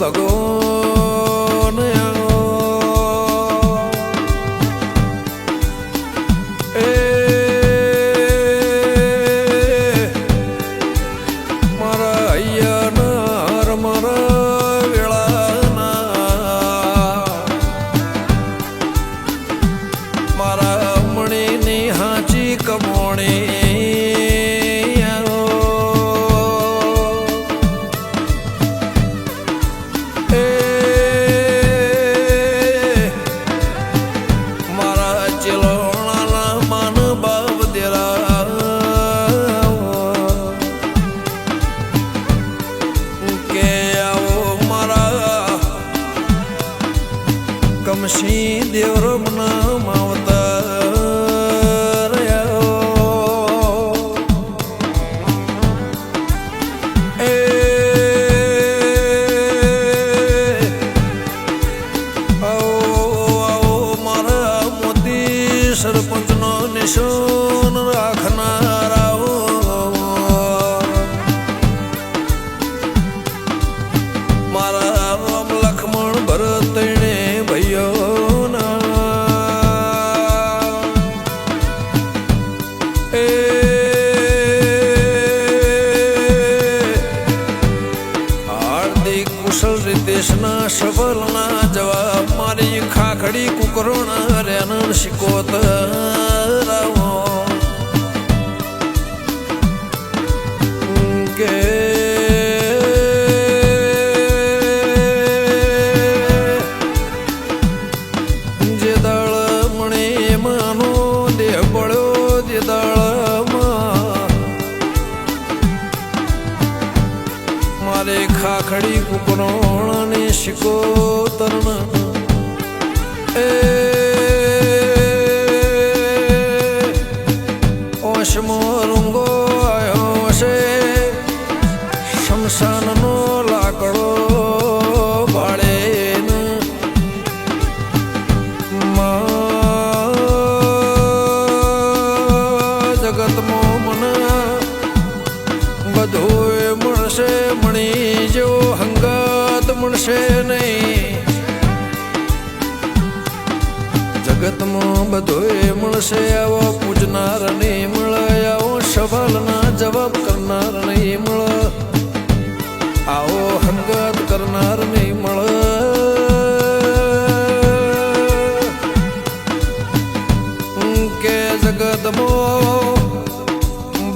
ભગવાન મારા અહીંયા મારા વેળાના મારા મણીની હાચી કમોણી કમશી દેવરમના માવતર મારા મોતી સરપંચનો નિશાન રાખનારા મારા રામ લક્ષ્મણ ભરત દેશના સફળના જવાબ મારી ખાખડી કુકરણ રેન શિકોતરાવો કે જે દળ મણે માનો દેહ બળ્યો જે દળમાં મારે ખાખડી કુકરણ શિકોતરણ ઓશમો રૂંગો આવ્યો છે શમશાનનો લાકડો ભાડે જગતમાં મને બધું મળશે મણી જેવો હંગાત મળશે નહીં જગતમાં બધું મળશે આવો પૂજનાર નહીં મળે આવો સવાલના જવાબ કરનાર નહીં મળે આવો હંગાત કરનાર નહીં મળે કે જગતમાં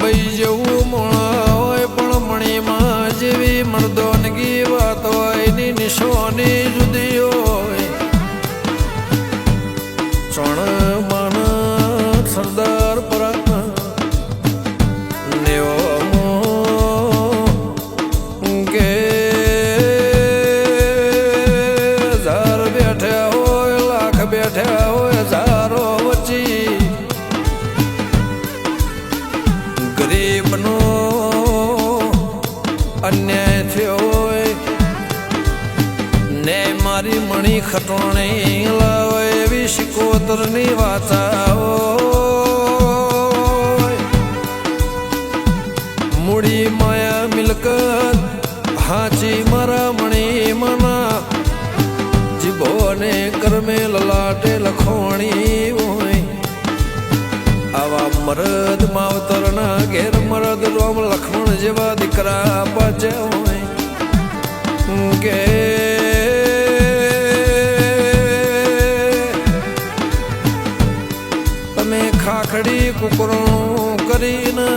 બઈ જેવું મળે હોય પણ મણીમાં જેવી મર્દોનગી વાત હોય એની નિશાની જુદી હોય ચણ મન સરદાર પરા નેવો કે હજાર બેઠ્યા હોય લાખ બેઠ્યા હોય હજારો વચ્ચી ગરીબનો અન્યાય થયો હોય ને મારી મણી ખટોણી લાવે એવી શિકોતરની વાતા હોય મૂડી માયા મિલકત હાચી મારા મણી મના જીભોને કર્મે લલાટે લખોણી હોય આવા મરદ માવતરના ઘેર મરદ રામ લક્ષ્મણ જેવા દીકરા પાચ્યા હોય કે તમે ખાખડી કુકરણું કરીને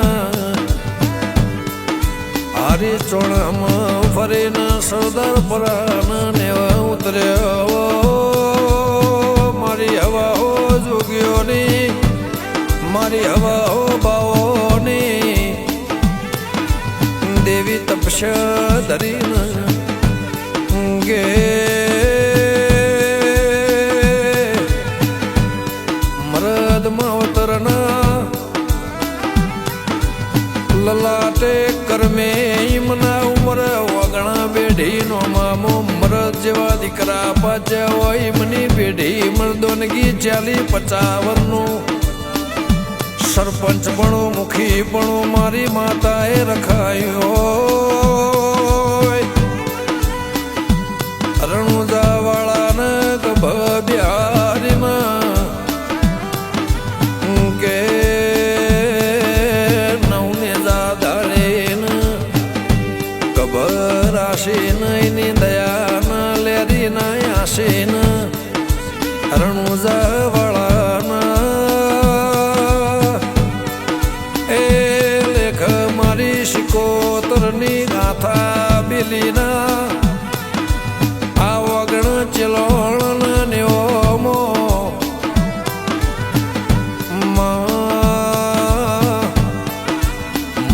હારી ચોણામાં ફરીને સરદાર પરાના નેવા ઉતર્યા મારી હવા હો જોગીઓની મારી હવા હો બાઓની દેવી તપસ્યા ધરીને ગે મરદ માવતરના લલાટે કર્મે ઈમના ઉમર વગણા બેઢીનો મામો મરદ જેવા દીકરા પાચ્યા હોય મની બેઢી મર્દોનગી 40-50 વર્ષનું સરપંચ પણ મુખી પણ મારી માતાએ રખાયો આશીન એની દયાના લેરીના આશીન રણુજા વાળાના એ લેખ મારી શિકોતરની ગાથા બિલીના આ વગણ ચિલોણ નેઓમો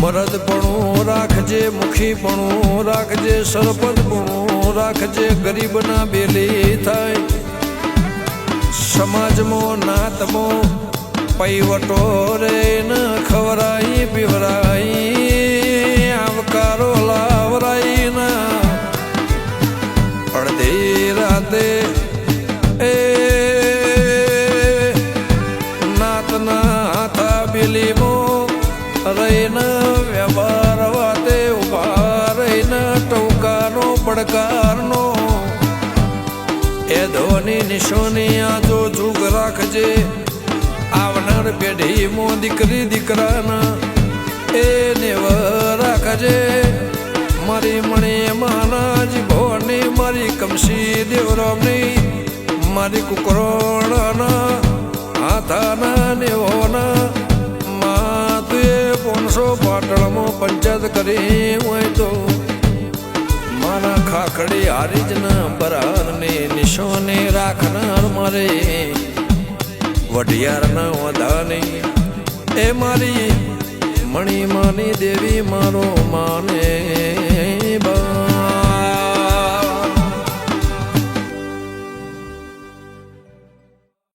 મરદપણું રાખજે, મુખીપણું રાખજે, સરપંચપણું રાખજે, ગરીબના બેલી થાય સમાજમાં નાતમાં પૈવટો રે ન ખવરાઈ પીવરાઈ આવકારો લાવરાઈ ના અડધી રાતે એ નાતના હાથા બિલીમાં રહીને વ્યવહાર વાતે ઉભા રહીને ટૌકાનો પડકારનો એ ધોની નિશોની આજો જુગ રાખજે આવનાર પેઢીમાં દીકરી દીકરાના એ નેવ રાખજે મારી મણી માનાજી ભવાની મારી કમસી દેવરામની મારી કુકરોણાના હાથાના નેવોના પોનસો પાટણમાં પંચાયત કરી હોય તો મારા ખાખડી હારીજના બરારને નિશોને રાખનાર મારે વઢિયારના વધાની એ મારી મણીમાની દેવી મારો માને બા